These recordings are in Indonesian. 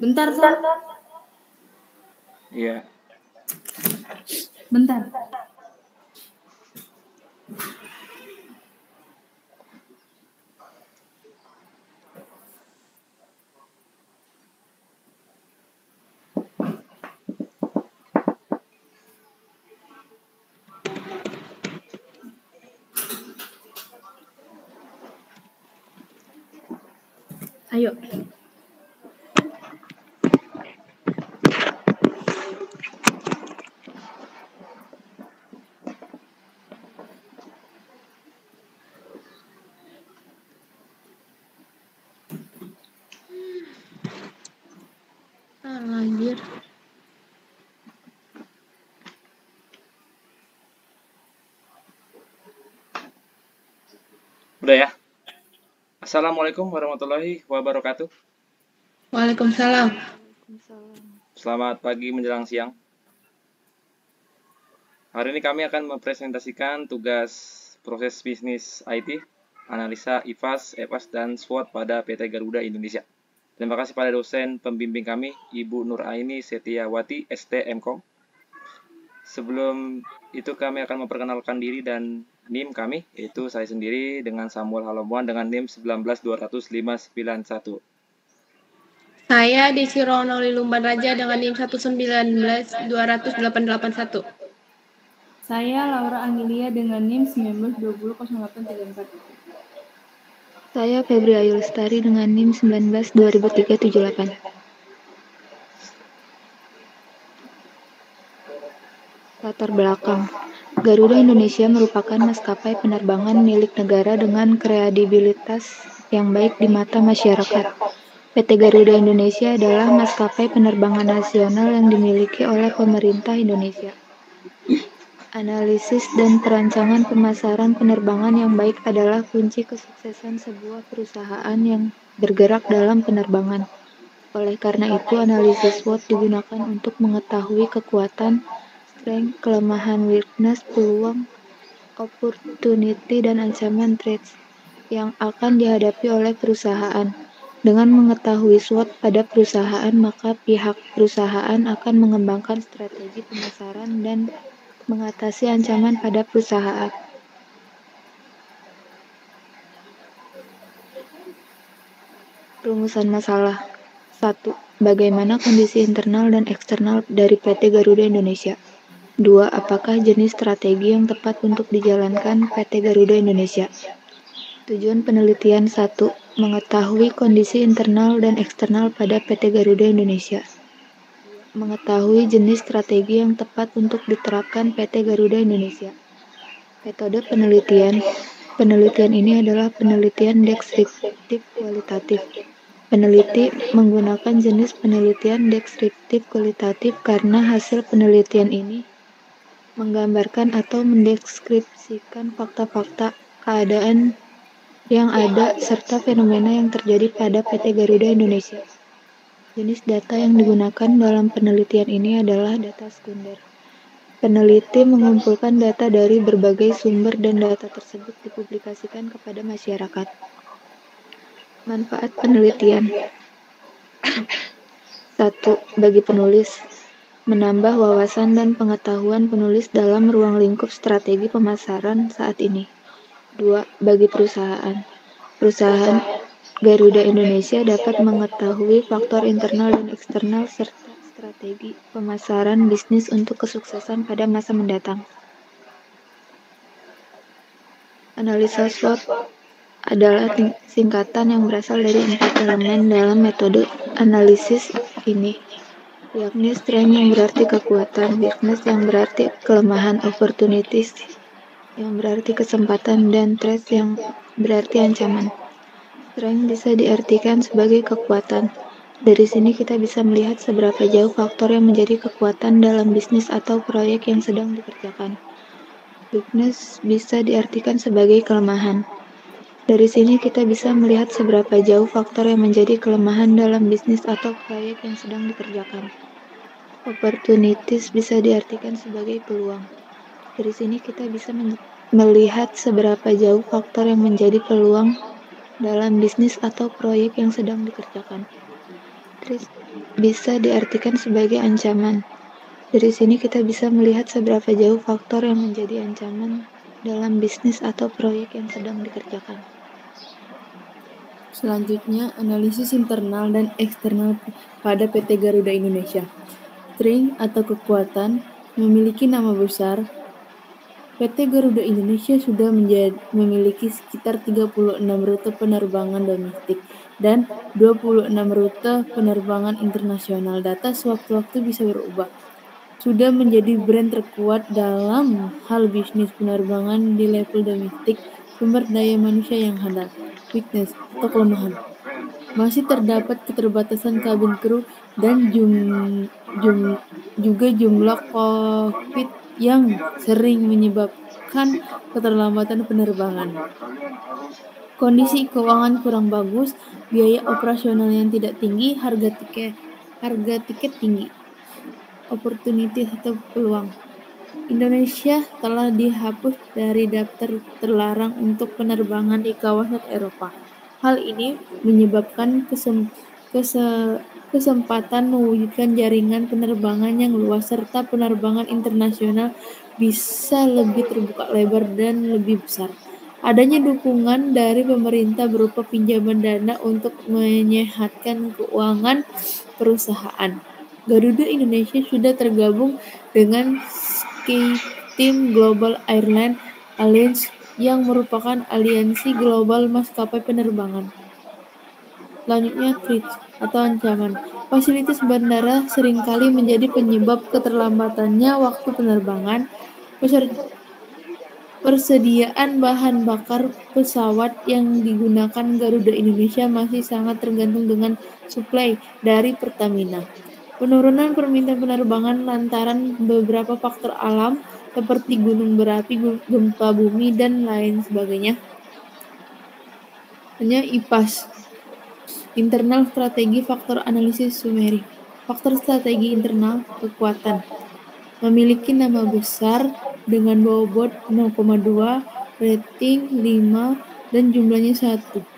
Bentar, Sal. Iya. Bentar. Ayo. Anjir. Udah ya. Assalamualaikum warahmatullahi wabarakatuh. Waalaikumsalam. Selamat pagi menjelang siang. Hari ini kami akan mempresentasikan tugas proses bisnis IT, analisa IFAS, EPAS, dan SWOT pada PT Garuda Indonesia. Terima kasih pada dosen pembimbing kami, Ibu Nuraini Setiawati, ST MKOM. Sebelum itu kami akan memperkenalkan diri dan NIM kami, yaitu saya sendiri dengan Samuel Halomuan dengan NIM 19200-591. Saya Desi Rono Lilumban Raja dengan NIM 119-200-881. Saya Laura Angelia dengan NIM 19200831. Saya Febri Ayu Lestari dengan NIM 19-200378. Latar belakang. Garuda Indonesia merupakan maskapai penerbangan milik negara dengan kredibilitas yang baik di mata masyarakat. PT Garuda Indonesia adalah maskapai penerbangan nasional yang dimiliki oleh pemerintah Indonesia. Analisis dan perancangan pemasaran penerbangan yang baik adalah kunci kesuksesan sebuah perusahaan yang bergerak dalam penerbangan. Oleh karena itu, analisis SWOT digunakan untuk mengetahui kekuatan, strength, kelemahan, weakness, peluang, opportunity, dan ancaman threats yang akan dihadapi oleh perusahaan. Dengan mengetahui SWOT pada perusahaan, maka pihak perusahaan akan mengembangkan strategi pemasaran dan mengatasi ancaman pada perusahaan. Rumusan masalah. 1. Bagaimana kondisi internal dan eksternal dari PT Garuda Indonesia? 2. Apakah jenis strategi yang tepat untuk dijalankan PT Garuda Indonesia? Tujuan penelitian 1. Mengetahui kondisi internal dan eksternal pada PT Garuda Indonesia. Mengetahui jenis strategi yang tepat untuk diterapkan PT Garuda Indonesia. Metode penelitian. Penelitian ini adalah penelitian deskriptif kualitatif. Peneliti menggunakan jenis penelitian deskriptif kualitatif karena hasil penelitian ini menggambarkan atau mendeskripsikan fakta-fakta, keadaan yang ada, serta fenomena yang terjadi pada PT Garuda Indonesia. Jenis data yang digunakan dalam penelitian ini adalah data sekunder. Peneliti mengumpulkan data dari berbagai sumber dan data tersebut dipublikasikan kepada masyarakat. Manfaat penelitian. 1. Bagi penulis, menambah wawasan dan pengetahuan penulis dalam ruang lingkup strategi pemasaran saat ini. 2. Bagi perusahaan. Perusahaan Garuda Indonesia dapat mengetahui faktor internal dan eksternal serta strategi pemasaran bisnis untuk kesuksesan pada masa mendatang. Analisa SWOT adalah singkatan yang berasal dari 4 elemen dalam metode analisis ini, yakni strength yang berarti kekuatan, weakness yang berarti kelemahan, opportunities yang berarti kesempatan, dan threats yang berarti ancaman. Strength bisa diartikan sebagai kekuatan. Dari sini kita bisa melihat seberapa jauh faktor yang menjadi kekuatan dalam bisnis atau proyek yang sedang dikerjakan. Weakness bisa diartikan sebagai kelemahan. Dari sini kita bisa melihat seberapa jauh faktor yang menjadi kelemahan dalam bisnis atau proyek yang sedang dikerjakan. Opportunities bisa diartikan sebagai peluang. Dari sini kita bisa melihat seberapa jauh faktor yang menjadi peluang dalam bisnis atau proyek yang sedang dikerjakan. bisa diartikan sebagai ancaman. Dari sini kita bisa melihat seberapa jauh faktor yang menjadi ancaman dalam bisnis atau proyek yang sedang dikerjakan. Selanjutnya, analisis internal dan eksternal pada PT Garuda Indonesia. Strength atau kekuatan memiliki nama besar. PT Garuda Indonesia sudah memiliki sekitar 36 rute penerbangan domestik dan 26 rute penerbangan internasional. Data sewaktu-waktu bisa berubah. Sudah menjadi brand terkuat dalam hal bisnis penerbangan di level domestik. Sumber daya manusia yang handal. Weakness atau kelemahan. Masih terdapat keterbatasan kabin kru dan juga jumlah kokpit yang sering menyebabkan keterlambatan penerbangan. Kondisi keuangan kurang bagus, biaya operasional yang tidak tinggi, harga tiket tinggi. Opportunity atau peluang. Indonesia telah dihapus dari daftar terlarang untuk penerbangan di kawasan Eropa. Hal ini menyebabkan kesempatan mewujudkan jaringan penerbangan yang luas serta penerbangan internasional bisa lebih terbuka lebar dan lebih besar. Adanya dukungan dari pemerintah berupa pinjaman dana untuk menyehatkan keuangan perusahaan. Garuda Indonesia sudah tergabung dengan SkyTeam Global Airline Alliance yang merupakan aliansi global maskapai penerbangan. Selanjutnya, threat atau ancaman. Fasilitas bandara seringkali menjadi penyebab keterlambatannya waktu penerbangan. Persediaan bahan bakar pesawat yang digunakan Garuda Indonesia masih sangat tergantung dengan suplai dari Pertamina. Penurunan permintaan penerbangan lantaran beberapa faktor alam seperti gunung berapi, gempa bumi, dan lain sebagainya. Hanya IPAS. Internal strategi faktor analisis summary. Faktor strategi internal kekuatan. Memiliki nama besar dengan bobot 0,2, rating 5, dan jumlahnya 1.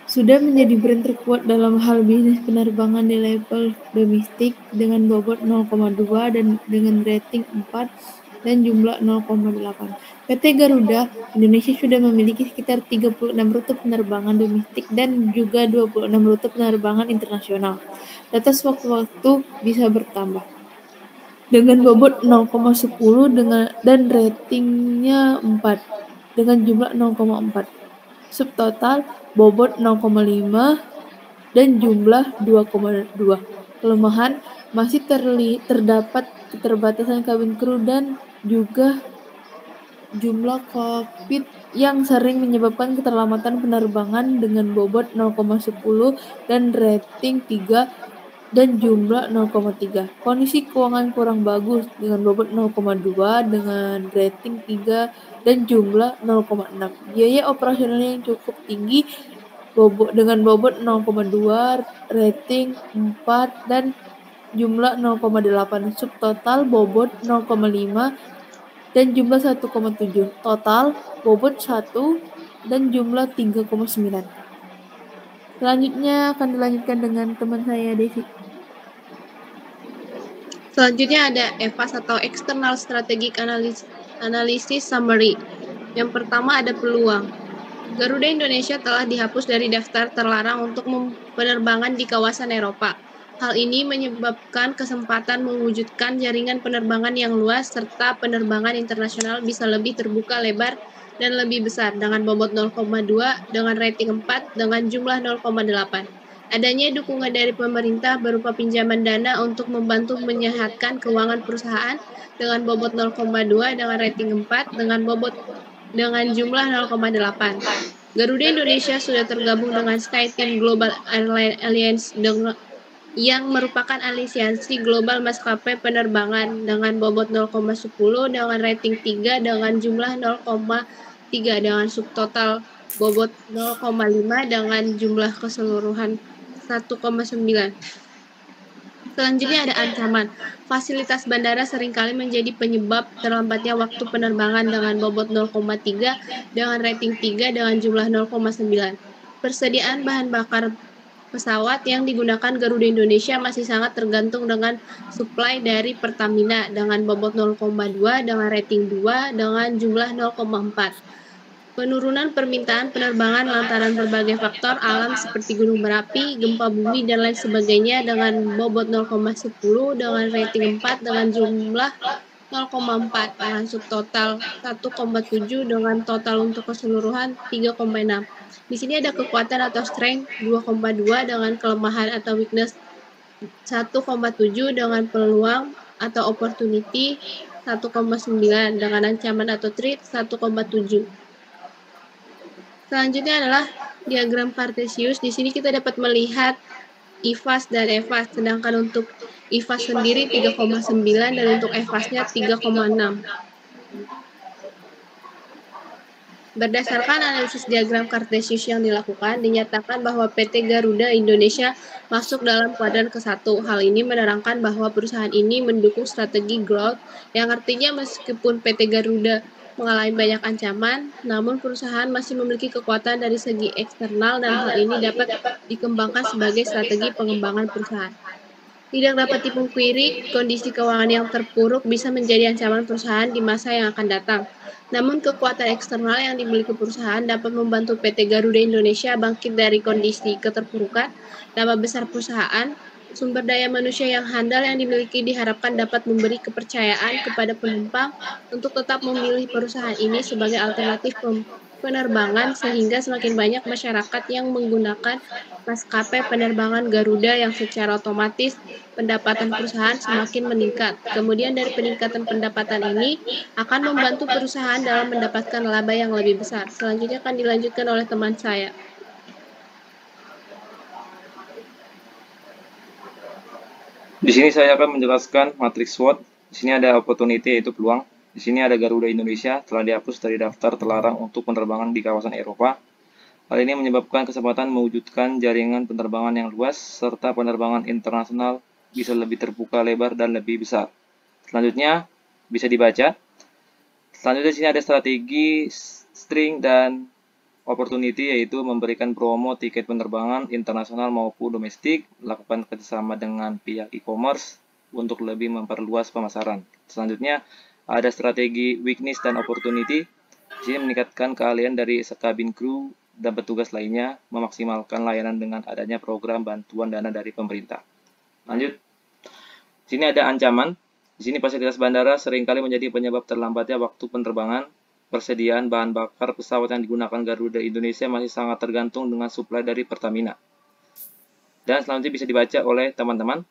Sudah menjadi brand terkuat dalam hal bisnis penerbangan di level domestik dengan bobot 0,2 dan dengan rating 4 dan jumlah 0,8. PT Garuda Indonesia sudah memiliki sekitar 36 rute penerbangan domestik dan juga 26 rute penerbangan internasional. Data sewaktu-waktu bisa bertambah. Dengan bobot 0,10 dan ratingnya 4 dengan jumlah 0,4. Subtotal bobot 0,5 dan jumlah 2,2. Kelemahan masih terdapat keterbatasan kabin kru dan juga jumlah kokpit yang sering menyebabkan keterlambatan penerbangan dengan bobot 0,10 dan rating 3 dan jumlah 0,3. Kondisi keuangan kurang bagus dengan bobot 0,2 dengan rating 3 dan jumlah 0,6. Biaya operasional yang cukup tinggi dengan bobot 0,2, rating 4 dan jumlah 0,8. Subtotal bobot 0,5 dan jumlah 1,7. Total bobot 1 dan jumlah 3,9. Selanjutnya akan dilanjutkan dengan teman saya Desi. Selanjutnya ada EVAS atau External Strategic Analysis Summary. Yang pertama ada peluang. Garuda Indonesia telah dihapus dari daftar terlarang untuk penerbangan di kawasan Eropa. Hal ini menyebabkan kesempatan mewujudkan jaringan penerbangan yang luas serta penerbangan internasional bisa lebih terbuka lebar dan lebih besar dengan bobot 0,2 dengan rating 4 dengan jumlah 0,8. Adanya dukungan dari pemerintah berupa pinjaman dana untuk membantu menyehatkan keuangan perusahaan dengan bobot 0,2 dengan rating 4 dengan jumlah 0,8. Garuda Indonesia sudah tergabung dengan SkyTeam Global Airline Alliance yang merupakan aliansi global maskapai penerbangan dengan bobot 0,10 dengan rating 3 dengan jumlah 0,3 dengan subtotal bobot 0,5 dengan jumlah keseluruhan 1,9. Selanjutnya ada ancaman. Fasilitas bandara seringkali menjadi penyebab terlambatnya waktu penerbangan dengan bobot 0,3 dengan rating 3 dengan jumlah 0,9. Persediaan bahan bakar pesawat yang digunakan Garuda Indonesia masih sangat tergantung dengan supply dari Pertamina dengan bobot 0,2, dengan rating 2, dengan jumlah 0,4. Penurunan permintaan penerbangan lantaran berbagai faktor alam seperti gunung berapi, gempa bumi, dan lain sebagainya dengan bobot 0,10, dengan rating 4, dengan jumlah 0,4, dengan subtotal 1,7, dengan total untuk keseluruhan 3,6. Di sini ada kekuatan atau strength 2,2, dengan kelemahan atau weakness 1,7, dengan peluang atau opportunity 1,9, dengan ancaman atau threat 1,7. Selanjutnya adalah diagram Cartesius. Di sini kita dapat melihat IFAS dan EFAS, sedangkan untuk IFAS sendiri 3,9 dan untuk EFAS-nya 3,6. Berdasarkan analisis diagram Cartesius yang dilakukan, dinyatakan bahwa PT Garuda Indonesia masuk dalam kuadran ke-1. Hal ini menerangkan bahwa perusahaan ini mendukung strategi growth, yang artinya meskipun PT Garuda mengalami banyak ancaman, namun perusahaan masih memiliki kekuatan dari segi eksternal dan hal ini dapat dikembangkan sebagai strategi pengembangan perusahaan. Tidak dapat dipungkiri, kondisi keuangan yang terpuruk bisa menjadi ancaman perusahaan di masa yang akan datang. Namun kekuatan eksternal yang dimiliki perusahaan dapat membantu PT Garuda Indonesia bangkit dari kondisi keterpurukan. Nama besar perusahaan, sumber daya manusia yang handal yang dimiliki diharapkan dapat memberi kepercayaan kepada penumpang untuk tetap memilih perusahaan ini sebagai alternatif penerbangan sehingga semakin banyak masyarakat yang menggunakan maskapai penerbangan Garuda yang secara otomatis pendapatan perusahaan semakin meningkat. Kemudian dari peningkatan pendapatan ini akan membantu perusahaan dalam mendapatkan laba yang lebih besar. Selanjutnya akan dilanjutkan oleh teman saya. Di sini saya akan menjelaskan matriks SWOT. Di sini ada opportunity yaitu peluang. Di sini ada Garuda Indonesia telah dihapus dari daftar terlarang untuk penerbangan di kawasan Eropa. Hal ini menyebabkan kesempatan mewujudkan jaringan penerbangan yang luas serta penerbangan internasional bisa lebih terbuka lebar dan lebih besar. Selanjutnya bisa dibaca. Selanjutnya di sini ada strategi, string, dan opportunity yaitu memberikan promo tiket penerbangan internasional maupun domestik, melakukan kerjasama dengan pihak e-commerce untuk lebih memperluas pemasaran. Selanjutnya ada strategi, weakness, dan opportunity. Di sini meningkatkan keahlian dari sekabin kru dan petugas lainnya, memaksimalkan layanan dengan adanya program bantuan dana dari pemerintah. Lanjut. Di sini ada ancaman. Di sini fasilitas bandara seringkali menjadi penyebab terlambatnya waktu penerbangan. Persediaan bahan bakar pesawat yang digunakan Garuda Indonesia masih sangat tergantung dengan suplai dari Pertamina. Dan selanjutnya bisa dibaca oleh teman-teman.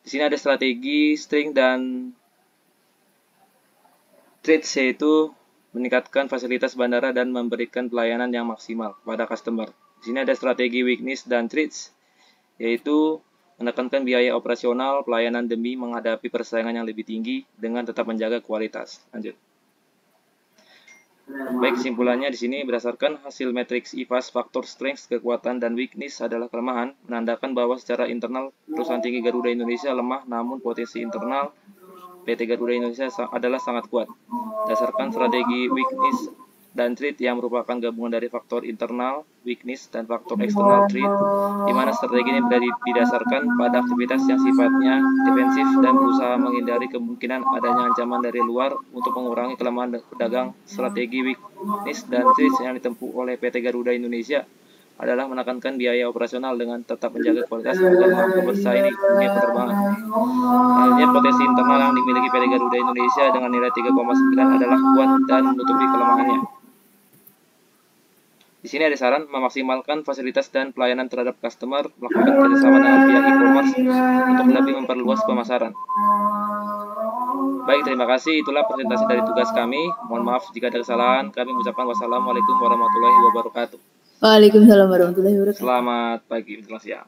Di sini ada strategi, string, dan traits, yaitu meningkatkan fasilitas bandara dan memberikan pelayanan yang maksimal kepada customer. Di sini ada strategi, weakness, dan traits, yaitu menekankan biaya operasional pelayanan demi menghadapi persaingan yang lebih tinggi dengan tetap menjaga kualitas. Lanjut. Baik, kesimpulannya di sini berdasarkan hasil matriks IFAS, faktor strength, kekuatan, dan weakness adalah kelemahan, menandakan bahwa secara internal perusahaan tinggi Garuda Indonesia lemah, namun potensi internal PT Garuda Indonesia adalah sangat kuat. Berdasarkan strategi, weakness, dan threat yang merupakan gabungan dari faktor internal, weakness, dan faktor eksternal threat, di mana strategi ini didasarkan pada aktivitas yang sifatnya defensif dan berusaha menghindari kemungkinan adanya ancaman dari luar untuk mengurangi kelemahan pedagang. Strategi, weakness, dan threat yang ditempuh oleh PT Garuda Indonesia adalah menekankan biaya operasional dengan tetap menjaga kualitas agar mampu bersaing di dunia penerbangan. Selanjutnya, potensi internal yang dimiliki PT Garuda Indonesia dengan nilai 3,9 adalah kuat dan menutupi kelemahannya. Di sini ada saran memaksimalkan fasilitas dan pelayanan terhadap customer, melakukan kerjasama dengan pihak e-commerce untuk lebih memperluas pemasaran. Baik, terima kasih. Itulah presentasi dari tugas kami. Mohon maaf jika ada kesalahan. Kami mengucapkan wassalamualaikum warahmatullahi wabarakatuh. Waalaikumsalam warahmatullahi wabarakatuh. Selamat pagi, selamat siang.